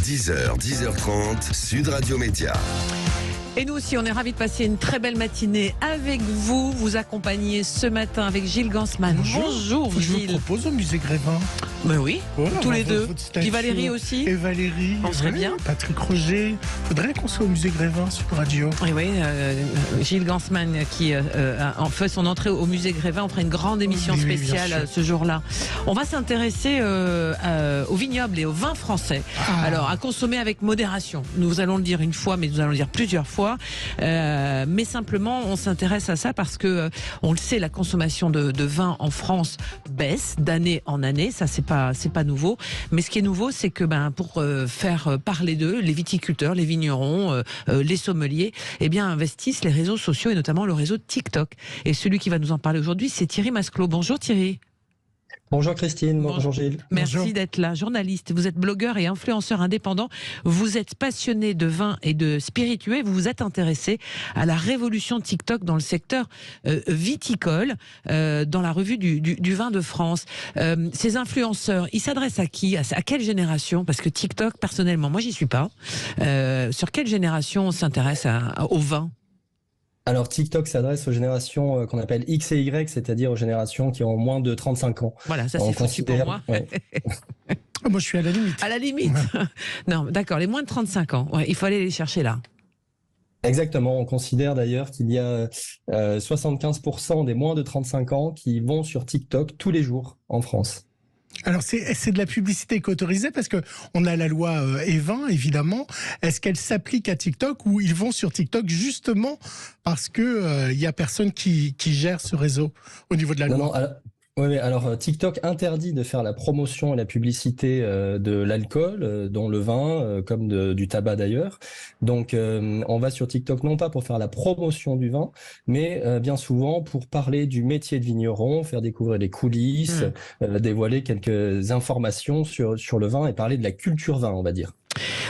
10h, 10h30, Sud Radio Média. Et nous aussi, on est ravis de passer une très belle matinée avec vous. Vous accompagnez ce matin avec Gilles Gansman. Bonjour Gilles. Je vous propose au musée Grévin. Ben oui, Voilà, tous les deux. Puis Valérie aussi. Et Valérie. On serait bien. Patrick Roger. Faudrait qu'on soit au musée Grévin sur Radio. Et oui, Gilles Gansman qui en fait son entrée au musée Grévin. On fera une grande émission Oui, spéciale ce jour-là. On va s'intéresser au vignoble et au vin français. Alors, à consommer avec modération. Nous allons le dire une fois, mais nous allons le dire plusieurs fois. Mais simplement, on s'intéresse à ça parce que on le sait, la consommation de vin en France baisse d'année en année. Ça, c'est pas nouveau. Mais ce qui est nouveau, c'est que pour faire parler d'eux, les viticulteurs, les vignerons, les sommeliers, investissent les réseaux sociaux et notamment le réseau TikTok. Et celui qui va nous en parler aujourd'hui, c'est Thierry Masclot. Bonjour Thierry. Bonjour Christine, bonjour Gilles. Merci d'être là, journaliste. Vous êtes blogueur et influenceur indépendant. Vous êtes passionné de vin et de spiritueux. Vous vous êtes intéressé à la révolution TikTok dans le secteur viticole, dans la revue du vin de France. Ces influenceurs, ils s'adressent à qui ? À quelle génération ? Parce que TikTok, personnellement, moi j'y suis pas. Sur quelle génération on s'intéresse au vin ? Alors TikTok s'adresse aux générations qu'on appelle X et Y, c'est-à-dire aux générations qui ont moins de 35 ans. Voilà, ça c'est foutu pour moi. Ouais. Moi je suis à la limite. À la limite. Non, d'accord, les moins de 35 ans. Ouais, il faut aller les chercher là. Exactement, on considère d'ailleurs qu'il y a 75% des moins de 35 ans qui vont sur TikTok tous les jours en France. Alors c'est de la publicité qu'autorisée parce que on a la loi E20 évidemment. Est-ce qu'elle s'applique à TikTok ou ils vont sur TikTok justement parce que il y a personne qui gère ce réseau au niveau de la loi? Non, alors TikTok interdit de faire la promotion et la publicité de l'alcool, dont le vin, comme du tabac d'ailleurs. Donc on va sur TikTok non pas pour faire la promotion du vin, mais bien souvent pour parler du métier de vigneron, faire découvrir les coulisses, dévoiler quelques informations sur le vin et parler de la culture vin, on va dire.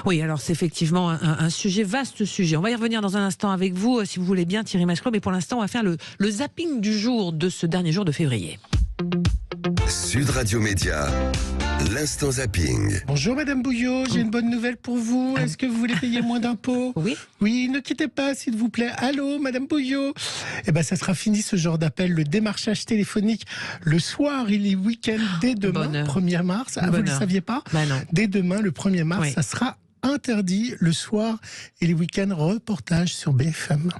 Oui, alors c'est effectivement un sujet, vaste sujet. On va y revenir dans un instant avec vous, si vous voulez bien, Thierry Masclot, mais pour l'instant, on va faire le zapping du jour de ce dernier jour de février. Sud Radio Média, l'instant zapping. Bonjour Madame Bouillot, j'ai une bonne nouvelle pour vous. Est-ce que vous voulez payer moins d'impôts? Oui. Oui, ne quittez pas s'il vous plaît. Allô Madame Bouillot. Ça sera fini ce genre d'appel, le démarchage téléphonique le soir et les week-ends dès demain, 1er mars. Vous ne le saviez pas? Non. Dès demain, le 1er mars, ça sera interdit le soir et les week-ends. Reportage sur BFM.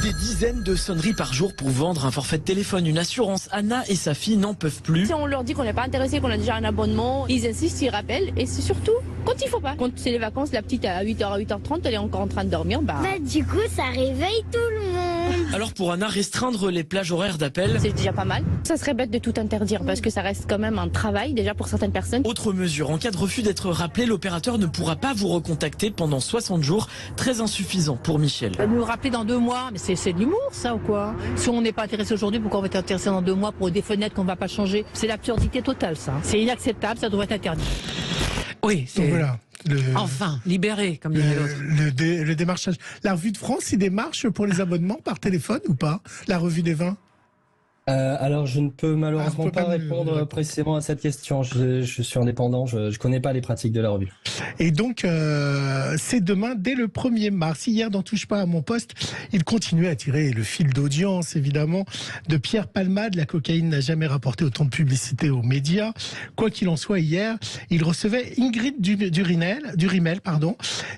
Des dizaines de sonneries par jour pour vendre un forfait de téléphone, une assurance. Anna et sa fille n'en peuvent plus. Si on leur dit qu'on n'est pas intéressé, qu'on a déjà un abonnement, ils insistent, ils rappellent. Et c'est surtout quand il faut pas. Quand c'est les vacances, la petite à 8h, à 8h30, elle est encore en train de dormir. Du coup, ça réveille tout le monde. Alors pour Anna, restreindre les plages horaires d'appel, c'est déjà pas mal. Ça serait bête de tout interdire parce que ça reste quand même un travail déjà pour certaines personnes. Autre mesure, en cas de refus d'être rappelé, l'opérateur ne pourra pas vous recontacter pendant 60 jours. Très insuffisant pour Michel. Nous rappeler dans 2 mois, mais c'est de l'humour ça ou quoi? Si on n'est pas intéressé aujourd'hui, pourquoi on va être intéressé dans 2 mois pour des fenêtres qu'on ne va pas changer? C'est l'absurdité totale ça. C'est inacceptable, ça devrait être interdit. Oui, c'est... Voilà. Enfin, libéré, comme dirait l'autre. Le démarchage. La revue de France, il démarche pour les abonnements par téléphone ou pas? La revue des vins? Alors je ne peux malheureusement pas répondre précisément à cette question. Je suis indépendant, je connais pas les pratiques de la revue. Et donc c'est demain dès le 1er mars. Hier dans Touche pas à mon poste, il continuait à tirer le fil d'audience évidemment de Pierre Palmade. La cocaïne n'a jamais rapporté autant de publicité aux médias. Quoi qu'il en soit, hier, il recevait Ingrid Durimel.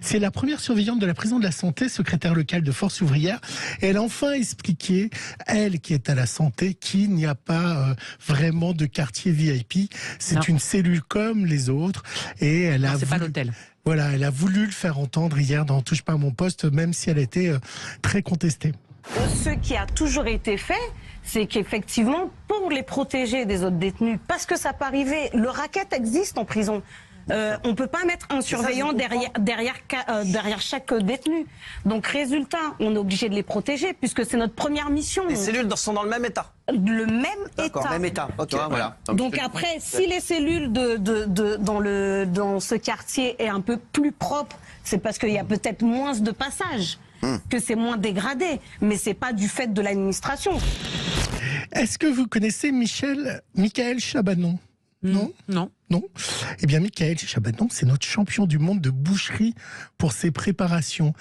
C'est la première surveillante de la prison de la santé, secrétaire locale de Force ouvrière. Et elle a enfin expliqué, elle qui est à la santé, qu'il n'y a pas vraiment de quartier VIP. C'est une cellule comme les autres. Et elle a c'est pas l'hôtel. Voilà, elle a voulu le faire entendre hier dans Touche pas à mon poste, même si elle était très contestée. Ce qui a toujours été fait, c'est qu'effectivement, pour les protéger des autres détenus, parce que ça peut arriver, le racket existe en prison. On peut pas mettre un surveillant derrière chaque détenu. Donc résultat, on est obligé de les protéger puisque c'est notre première mission. Les cellules sont dans le même état. Le même état. Même état. Ok, voilà. Donc après, si les cellules dans ce quartier est un peu plus propre, c'est parce qu'il y a peut-être moins de passages, que c'est moins dégradé, mais c'est pas du fait de l'administration. Est-ce que vous connaissez Michael Chabanon? Non. Non. Eh bien, Michael Chabanon, c'est notre champion du monde de boucherie pour ses préparations.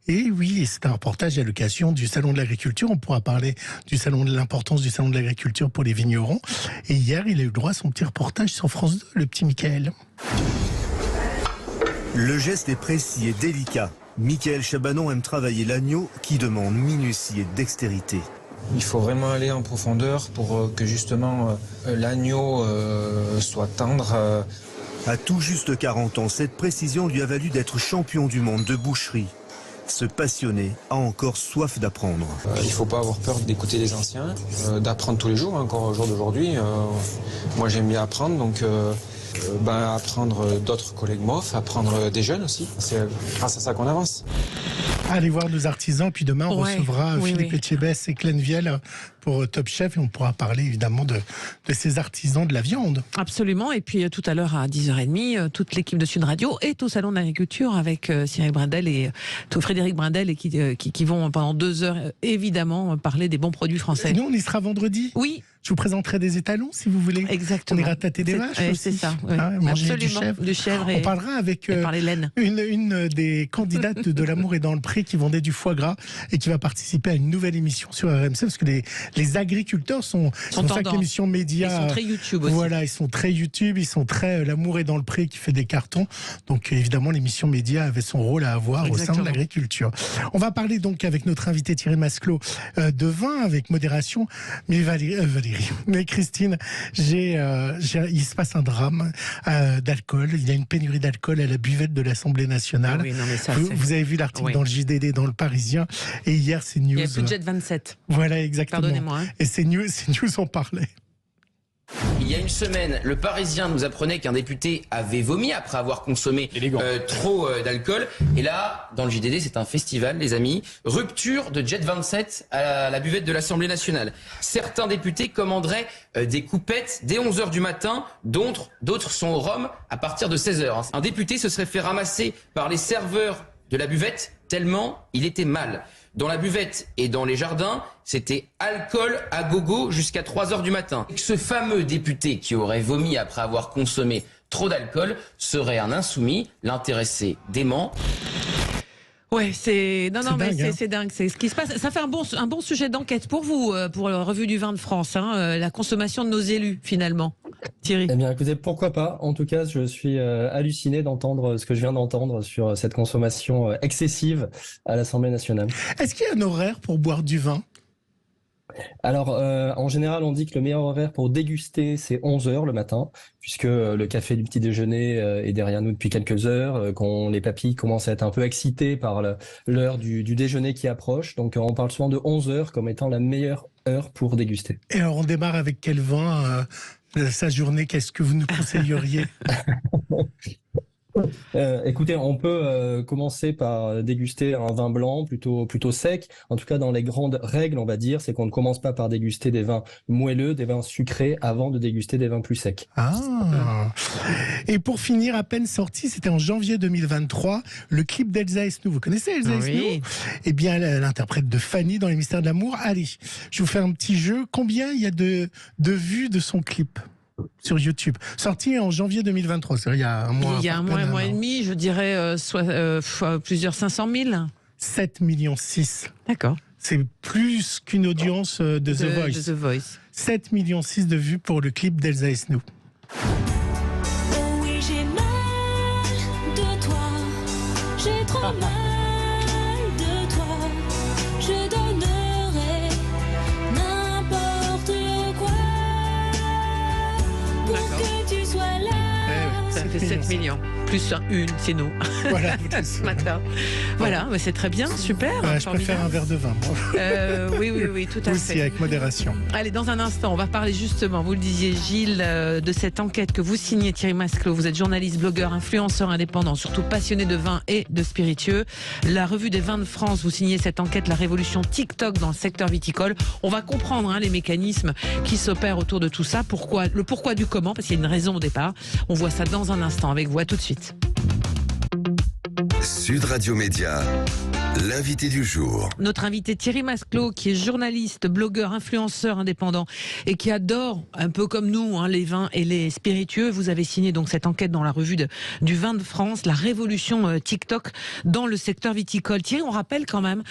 Et oui, c'est un reportage à l'occasion du Salon de l'Agriculture. On pourra parler de l'importance du Salon de l'Agriculture pour les vignerons. Et hier, il a eu le droit à son petit reportage sur France 2, le petit Michael. Le geste est précis et délicat. Michael Chabanon aime travailler l'agneau qui demande minutie et dextérité. Il faut vraiment aller en profondeur pour que justement l'agneau soit tendre. À tout juste 40 ans, cette précision lui a valu d'être champion du monde de boucherie. Ce passionné a encore soif d'apprendre. Il ne faut pas avoir peur d'écouter les anciens, d'apprendre tous les jours, encore au jour d'aujourd'hui. Moi j'aime bien apprendre, donc apprendre d'autres collègues MOF, apprendre des jeunes aussi. C'est grâce à ça qu'on avance. Allez voir nos artisans, puis demain on recevra Philippe Etchebest et Clène Viel pour Top Chef et on pourra parler évidemment de ces artisans de la viande. Absolument, et puis tout à l'heure à 10h30, toute l'équipe de Sud Radio est au Salon de l'Agriculture avec Cyril Brindel et Frédéric Brindel et qui vont pendant 2 heures évidemment parler des bons produits français. Et nous on y sera vendredi. Oui. Je vous présenterai des étalons si vous voulez. Exactement. On ira tâter des vaches aussi. C'est ça. Oui. Manger absolument. Du chèvre. On parlera avec une des candidates de L'amour est dans le pré qui vendait du foie gras et qui va participer à une nouvelle émission sur RMC parce que les agriculteurs sont ça que l'émission média. Ils sont très YouTube aussi. Voilà, ils sont très YouTube, ils sont très L'amour est dans le pré qui fait des cartons. Donc évidemment l'émission média avait son rôle à avoir au sein de l'agriculture. On va parler donc avec notre invité Thierry Masclot de vin avec modération. Mais mais Christine, il se passe un drame d'alcool. Il y a une pénurie d'alcool à la buvette de l'Assemblée nationale. Oui, non, mais ça, vous avez vu l'article dans le JDD, dans le Parisien, et hier c'est News. Il y a plus de Jet 27. Voilà, exactement. Pardonnez-moi. Et c'est News en parlait. Il y a une semaine, le Parisien nous apprenait qu'un député avait vomi après avoir consommé trop d'alcool. Et là, dans le JDD, c'est un festival, les amis. Rupture de Jet 27 à la buvette de l'Assemblée nationale. Certains députés commanderaient des coupettes dès 11h du matin, d'autres sont au rhum à partir de 16h. Un député se serait fait ramasser par les serveurs de la buvette tellement il était mal. Dans la buvette et dans les jardins, c'était alcool à gogo jusqu'à 3h du matin. Ce fameux député qui aurait vomi après avoir consommé trop d'alcool serait un insoumis, l'intéressé dément. Ouais, c'est dingue, c'est dingue, c'est ce qui se passe. Ça fait un bon sujet d'enquête pour vous, pour la revue du vin de France, la consommation de nos élus finalement. Thierry. Eh bien, écoutez, pourquoi pas. En tout cas, je suis halluciné d'entendre ce que je viens d'entendre sur cette consommation excessive à l'Assemblée nationale. Est-ce qu'il y a un horaire pour boire du vin ? Alors, en général, on dit que le meilleur horaire pour déguster, c'est 11h le matin, puisque le café du petit déjeuner est derrière nous depuis quelques heures, quand les papilles commencent à être un peu excitées par l'heure du déjeuner qui approche. Donc, on parle souvent de 11h comme étant la meilleure heure pour déguster. Et alors, on démarre avec quel vin sa journée, qu'est-ce que vous nous conseilleriez ? Écoutez, on peut commencer par déguster un vin blanc plutôt sec. En tout cas, dans les grandes règles, on va dire, c'est qu'on ne commence pas par déguster des vins moelleux, des vins sucrés, avant de déguster des vins plus secs. Ah. Et pour finir, à peine sorti, c'était en janvier 2023, le clip d'Elsa Esnou. Vous connaissez Elsa Esnou ? Eh bien, l'interprète de Fanny dans Les Mystères de l'amour. Allez, je vous fais un petit jeu. Combien il y a de vues de son clip ? Sur YouTube, sorti en janvier 2023, c'est-à-dire il y a un mois. Il y a un mois et demi, je dirais plusieurs 500 000. 7,6 millions. D'accord. C'est plus qu'une audience de The Voice. 7,6 millions de vues pour le clip d'Elsa Esnou. Oui, j'ai mal de toi, j'ai trop mal de toi, je donnerai n'importe quoi. Pour que tu sois là. Ça fait 7 millions. Plus une, c'est nous. Voilà, ce matin. Voilà, mais c'est très bien, super. Je préfère un verre de vin, moi. Oui, tout à fait. Aussi, avec modération. Allez, dans un instant, on va parler justement, vous le disiez, Gilles, de cette enquête que vous signez, Thierry Masclot. Vous êtes journaliste, blogueur, influenceur indépendant, surtout passionné de vin et de spiritueux. La revue des vins de France, vous signez cette enquête, la révolution TikTok dans le secteur viticole. On va comprendre les mécanismes qui s'opèrent autour de tout ça. Le pourquoi du comment, parce qu'il y a une raison au départ. On voit ça dans un instant avec vous. À tout de suite. Sud Radio Média, L'invité du jour. Notre invité Thierry Masclot, qui est journaliste, blogueur, influenceur indépendant et qui adore, un peu comme nous, les vins et les spiritueux. Vous avez signé donc cette enquête dans la revue du vin de France, la révolution TikTok dans le secteur viticole. Thierry, on rappelle quand même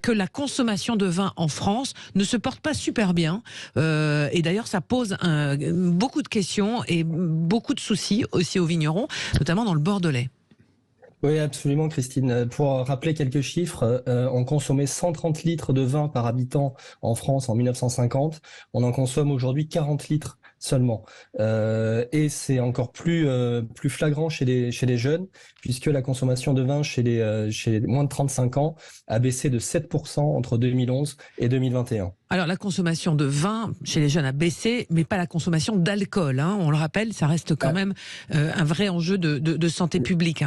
que la consommation de vin en France ne se porte pas super bien. Et d'ailleurs, ça pose beaucoup de questions et beaucoup de soucis aussi aux vignerons, notamment dans le Bordelais. Oui, absolument, Christine. Pour rappeler quelques chiffres, on consommait 130 litres de vin par habitant en France en 1950. On en consomme aujourd'hui 40 litres seulement. Et c'est encore plus flagrant chez les jeunes, puisque la consommation de vin chez les moins de 35 ans a baissé de 7% entre 2011 et 2021. Alors la consommation de vin chez les jeunes a baissé, mais pas la consommation d'alcool. On le rappelle, ça reste quand même un vrai enjeu de santé publique.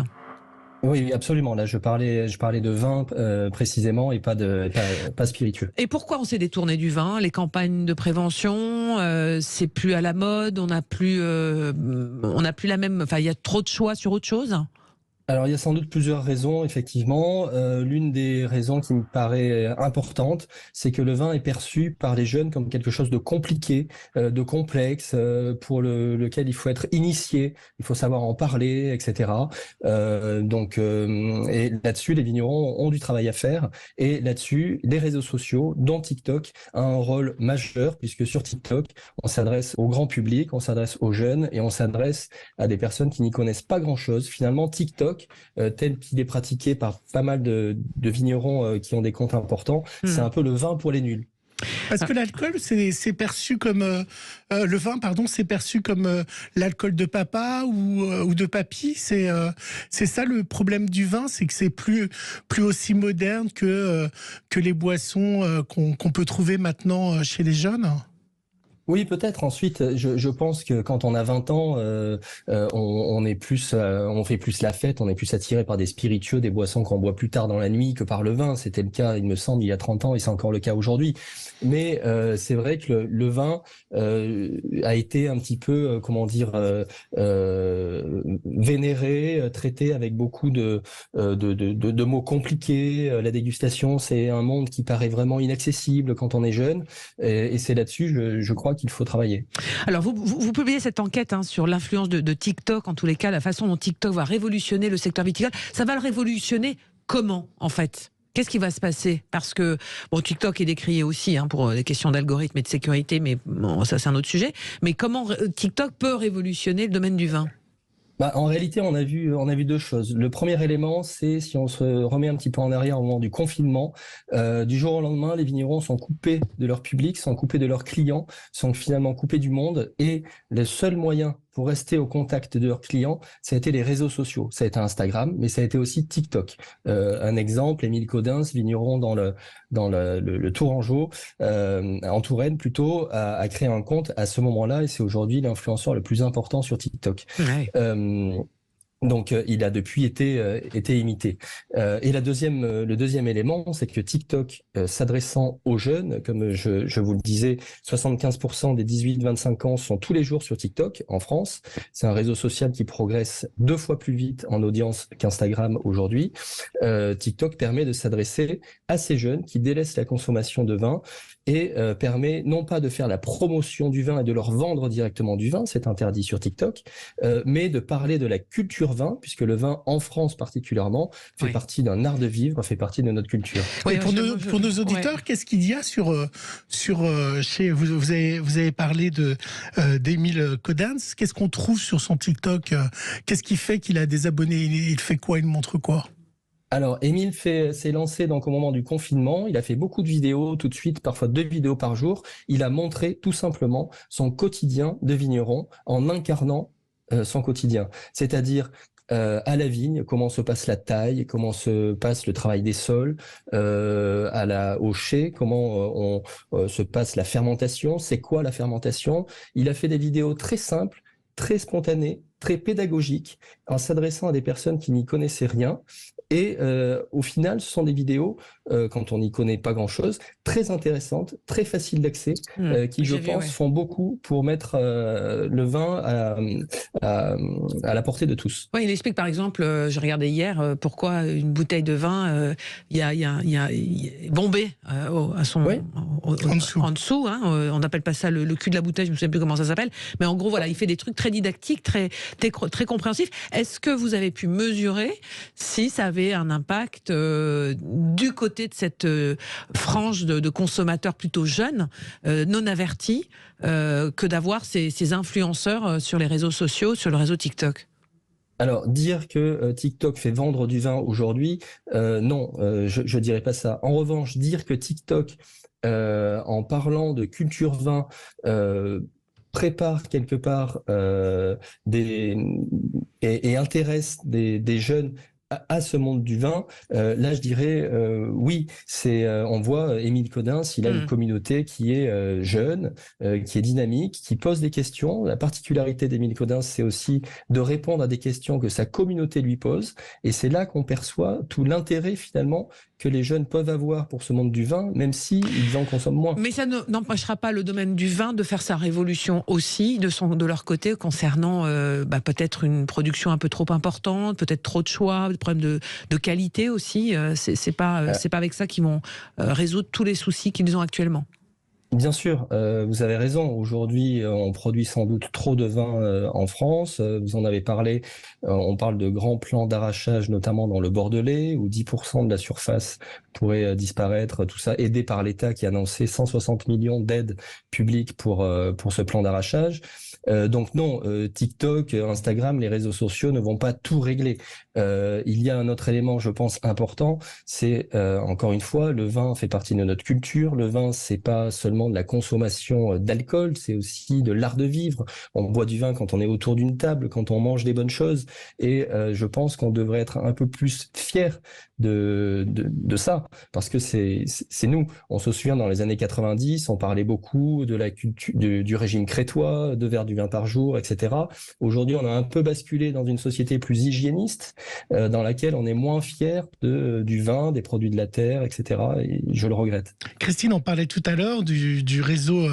Oui, absolument. Là, je parlais de vin précisément et pas spiritueux. Et pourquoi on s'est détourné du vin? Les campagnes de prévention, c'est plus à la mode. On n'a plus la même. Enfin, il y a trop de choix sur autre chose. Alors, il y a sans doute plusieurs raisons, effectivement. L'une des raisons qui me paraît importante, c'est que le vin est perçu par les jeunes comme quelque chose de compliqué, de complexe, pour lequel il faut être initié, il faut savoir en parler, etc. Et là-dessus, les vignerons ont du travail à faire. Et là-dessus, les réseaux sociaux, dont TikTok, a un rôle majeur, puisque sur TikTok, on s'adresse au grand public, on s'adresse aux jeunes et on s'adresse à des personnes qui n'y connaissent pas grand-chose. Finalement, TikTok, tel qu'il est pratiqué par pas mal de vignerons qui ont des comptes importants, c'est un peu le vin pour les nuls. Parce que l'alcool, c'est perçu comme le vin, pardon, c'est perçu comme l'alcool de papa ou de papy. C'est ça le problème du vin, c'est que c'est plus aussi moderne que les boissons qu'on peut trouver maintenant chez les jeunes. Oui, peut-être. Ensuite, je pense que quand on a 20 ans, on fait plus la fête, on est plus attiré par des spiritueux, des boissons qu'on boit plus tard dans la nuit que par le vin. C'était le cas, il me semble, il y a 30 ans et c'est encore le cas aujourd'hui. Mais c'est vrai que le vin a été un petit peu, vénéré, traité avec beaucoup de mots compliqués. La dégustation, c'est un monde qui paraît vraiment inaccessible quand on est jeune. Et c'est là-dessus, je crois qu'il faut travailler. Alors vous publiez cette enquête sur l'influence de TikTok, en tous les cas, la façon dont TikTok va révolutionner le secteur viticole. Ça va le révolutionner comment, en fait ? Qu'est-ce qui va se passer? Parce que TikTok est décrié aussi pour des questions d'algorithme et de sécurité, mais ça c'est un autre sujet. Mais comment TikTok peut révolutionner le domaine du vin? En réalité, on a vu deux choses. Le premier élément, c'est si on se remet un petit peu en arrière au moment du confinement, du jour au lendemain, les vignerons sont coupés de leur public, sont coupés de leurs clients, sont finalement coupés du monde, et le seul moyen pour rester au contact de leurs clients, ça a été les réseaux sociaux. Ça a été Instagram, mais ça a été aussi TikTok. Un exemple, Émile Codins, vigneron dans le Tourangeau, en Touraine plutôt, a créé un compte à ce moment-là, et c'est aujourd'hui l'influenceur le plus important sur TikTok. Ouais. Donc, il a depuis été imité. Et le deuxième élément, c'est que TikTok, s'adressant aux jeunes, comme je vous le disais, 75% des 18-25 ans sont tous les jours sur TikTok en France. C'est un réseau social qui progresse 2 fois plus vite en audience qu'Instagram aujourd'hui. TikTok permet de s'adresser à ces jeunes qui délaissent la consommation de vin et permet non pas de faire la promotion du vin et de leur vendre directement du vin, c'est interdit sur TikTok, mais de parler de la culture vin, puisque le vin en France particulièrement fait partie d'un art de vivre, fait partie de notre culture. Oui, pour nos auditeurs, qu'est-ce qu'il y a chez vous avez parlé d'Émile Codins, qu'est-ce qu'on trouve sur son TikTok? Qu'est-ce qui fait qu'il a des abonnés? Il fait quoi? Il montre quoi? Alors, Émile s'est lancé donc au moment du confinement. Il a fait beaucoup de vidéos tout de suite, parfois 2 vidéos par jour. Il a montré tout simplement son quotidien de vigneron en incarnant son quotidien. C'est-à-dire à la vigne, comment se passe la taille, comment se passe le travail des sols, au chai, comment se passe la fermentation, c'est quoi la fermentation. Il a fait des vidéos très simples, très spontanées, très pédagogiques, en s'adressant à des personnes qui n'y connaissaient rien, Et au final, ce sont des vidéos, quand on n'y connaît pas grand-chose, très intéressantes, très faciles d'accès, qui, je pense, font beaucoup pour mettre le vin à la portée de tous. Oui, il explique par exemple, je regardais hier, pourquoi une bouteille de vin, il y a bombé à son en dessous. Hein, on n'appelle pas ça le cul de la bouteille, je ne me souviens plus comment ça s'appelle. Mais en gros, voilà, il fait des trucs très didactiques, très compréhensifs. Est-ce que vous avez pu mesurer si ça avait un impact du côté de cette frange de consommateurs plutôt jeunes, non avertis, que d'avoir ces influenceurs sur les réseaux sociaux, sur le réseau TikTok? Alors, dire que TikTok fait vendre du vin aujourd'hui, non, je dirais pas ça. En revanche, dire que TikTok, en parlant de culture vin, prépare quelque part et intéresse des jeunes à ce monde du vin, là je dirais oui, on voit Émile Codins, il a une communauté qui est jeune, qui est dynamique, qui pose des questions. La particularité d'Émile Codins, c'est aussi de répondre à des questions que sa communauté lui pose, et c'est là qu'on perçoit tout l'intérêt finalement que les jeunes peuvent avoir pour ce monde du vin, même si ils en consomment moins. Mais ça n'empêchera pas le domaine du vin de faire sa révolution aussi de leur côté concernant peut-être une production un peu trop importante, peut-être trop de choix, des problèmes de qualité aussi. C'est pas avec ça qu'ils vont résoudre tous les soucis qu'ils ont actuellement. Bien sûr, vous avez raison. Aujourd'hui, on produit sans doute trop de vin en France. Vous en avez parlé. On parle de grands plans d'arrachage, notamment dans le Bordelais, où 10% de la surface pourrait disparaître. Tout ça aidé par l'État qui a annoncé 160 millions d'aides publiques pour ce plan d'arrachage. Donc non, TikTok, Instagram, les réseaux sociaux ne vont pas tout régler. Il y a un autre élément, je pense, important, c'est encore une fois, le vin fait partie de notre culture. Le vin, c'est pas seulement de la consommation d'alcool, c'est aussi de l'art de vivre. On boit du vin quand on est autour d'une table, quand on mange des bonnes choses, et je pense qu'on devrait être un peu plus fiers de ça, parce que c'est nous. On se souvient dans les années 90, on parlait beaucoup de la culture du régime crétois, 2 verres du vin par jour, etc. Aujourd'hui, on a un peu basculé dans une société plus hygiéniste, dans laquelle on est moins fier du vin, des produits de la terre, etc. Et je le regrette. Christine, on parlait tout à l'heure du réseau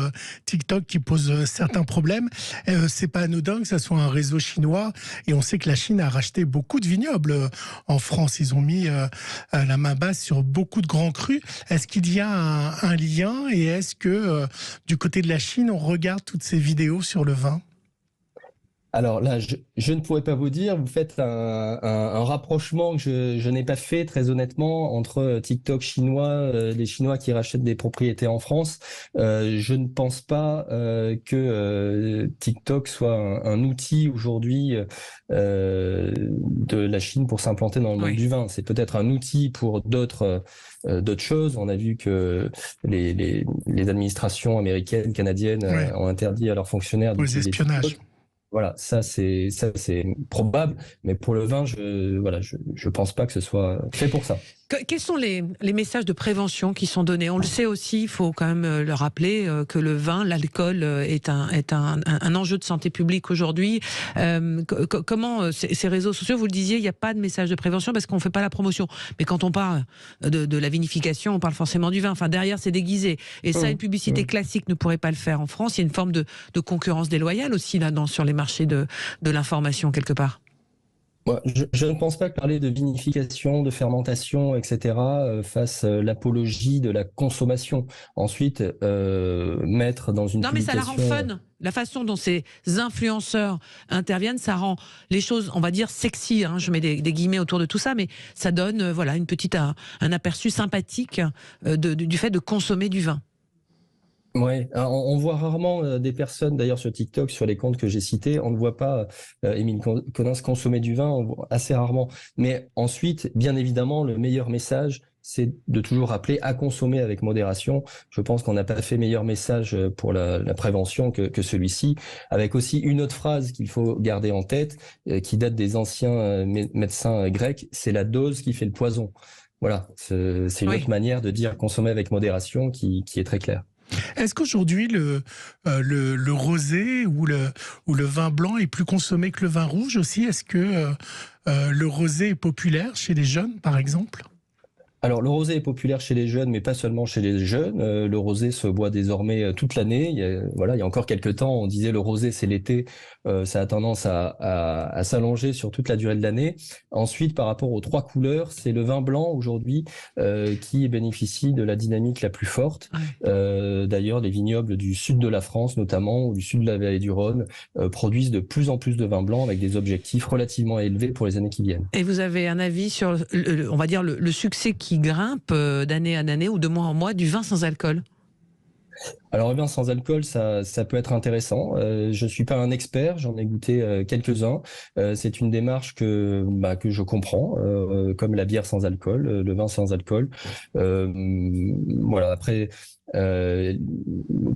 TikTok qui pose certains problèmes. C'est pas anodin que ça soit un réseau chinois, et on sait que la Chine a racheté beaucoup de vignobles en France. Ils ont mis la main basse sur beaucoup de grands crus. Est-ce qu'il y a un lien, et est-ce que du côté de la Chine, on regarde toutes ces vidéos sur le vin? Alors là, je ne pourrais pas vous dire. Vous faites un rapprochement que je n'ai pas fait, très honnêtement, entre TikTok chinois, les Chinois qui rachètent des propriétés en France. Je ne pense pas que TikTok soit un outil aujourd'hui de la Chine pour s'implanter dans le monde du vin. C'est peut-être un outil pour d'autres choses. On a vu que les administrations américaines, canadiennes ont interdit à leurs fonctionnaires d'utiliser espionnage. Voilà, ça c'est probable, mais pour le vin, je pense pas que ce soit fait pour ça. Quels sont les messages de prévention qui sont donnés? On le sait aussi, il faut quand même le rappeler, que le vin, l'alcool est un enjeu de santé publique aujourd'hui. Comment ces réseaux sociaux, vous le disiez, il n'y a pas de message de prévention parce qu'on ne fait pas la promotion. Mais quand on parle de la vinification, on parle forcément du vin. Enfin, derrière, c'est déguisé. Et ça, une publicité classique ne pourrait pas le faire en France. Il y a une forme de concurrence déloyale aussi là-dedans sur les marchés de l'information quelque part. Moi, je ne pense pas que parler de vinification, de fermentation, etc. fasse l'apologie de la consommation. Ensuite, mettre dans une publication... Non, mais ça la rend fun. La façon dont ces influenceurs interviennent, ça rend les choses, on va dire, sexy. Hein, je mets des guillemets autour de tout ça, mais ça donne un aperçu sympathique du fait de consommer du vin. Ouais, on voit rarement des personnes, d'ailleurs sur TikTok, sur les comptes que j'ai cités, on ne voit pas Émile Codins consommer du vin, on voit assez rarement. Mais ensuite, bien évidemment, le meilleur message, c'est de toujours rappeler à consommer avec modération. Je pense qu'on n'a pas fait meilleur message pour la prévention que celui-ci, avec aussi une autre phrase qu'il faut garder en tête, qui date des anciens médecins grecs, c'est la dose qui fait le poison. Voilà, c'est une autre manière de dire consommer avec modération qui est très claire. Est-ce qu'aujourd'hui le rosé ou le vin blanc est plus consommé que le vin rouge aussi? Est-ce que le rosé est populaire chez les jeunes, par exemple? Alors, le rosé est populaire chez les jeunes, mais pas seulement chez les jeunes. Le rosé se boit désormais toute l'année. Il y a encore quelques temps, on disait le rosé c'est l'été. Ça a tendance à s'allonger sur toute la durée de l'année. Ensuite, par rapport aux 3 couleurs, c'est le vin blanc aujourd'hui qui bénéficie de la dynamique la plus forte. D'ailleurs, les vignobles du sud de la France, notamment, ou du sud de la vallée du Rhône, produisent de plus en plus de vins blancs avec des objectifs relativement élevés pour les années qui viennent. Et vous avez un avis sur, on va dire, le succès qui grimpe d'année en année ou de mois en mois du vin sans alcool? Alors, le vin sans alcool, ça peut être intéressant. Je suis pas un expert, j'en ai goûté quelques-uns. C'est une démarche que je comprends, comme la bière sans alcool, le vin sans alcool. Voilà. Après,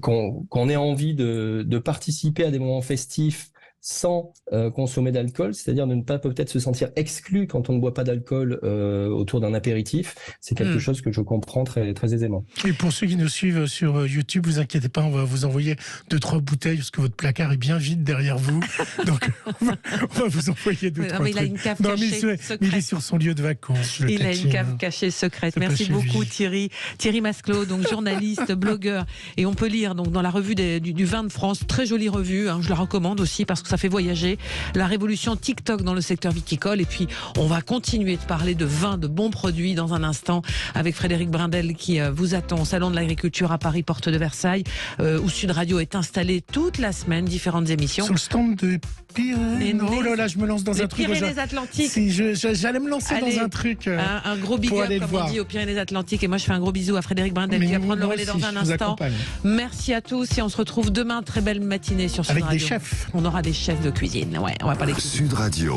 qu'on ait envie de participer à des moments festifs sans consommer d'alcool, c'est-à-dire de ne pas peut-être se sentir exclu quand on ne boit pas d'alcool autour d'un apéritif, c'est quelque chose que je comprends très, très aisément. Et pour ceux qui nous suivent sur YouTube, vous inquiétez pas, on va vous envoyer 2-3 bouteilles parce que votre placard est bien vide derrière vous. Donc on va vous envoyer 2-3 trucs. Il a une cave cachée secrète. Il est sur son lieu de vacances. Il a une cave cachée secrète. Merci beaucoup Thierry Masclot, donc journaliste, blogueur, et on peut lire donc dans la revue du vin de France, très jolie revue, je la recommande aussi parce que ça fait voyager, la révolution TikTok dans le secteur viticole. Et puis on va continuer de parler de vin, de bons produits dans un instant avec Frédéric Brindel qui vous attend au Salon de l'Agriculture à Paris, porte de Versailles, où Sud Radio est installé toute la semaine, différentes émissions. Sur le stand de Pyrénées. Oh là là, je me lance dans un truc. Les Pyrénées-Atlantiques. Si, j'allais me lancer dans un truc. Un gros big up, comme on dit, aux Pyrénées-Atlantiques. Et moi, je fais un gros bisou à Frédéric Brindel qui va prendre le relais dans un instant. Merci à tous et on se retrouve demain. Très belle matinée sur Sud Radio. Avec des chefs. On aura des chefs de cuisine. Ouais, on va parler de Sud Radio.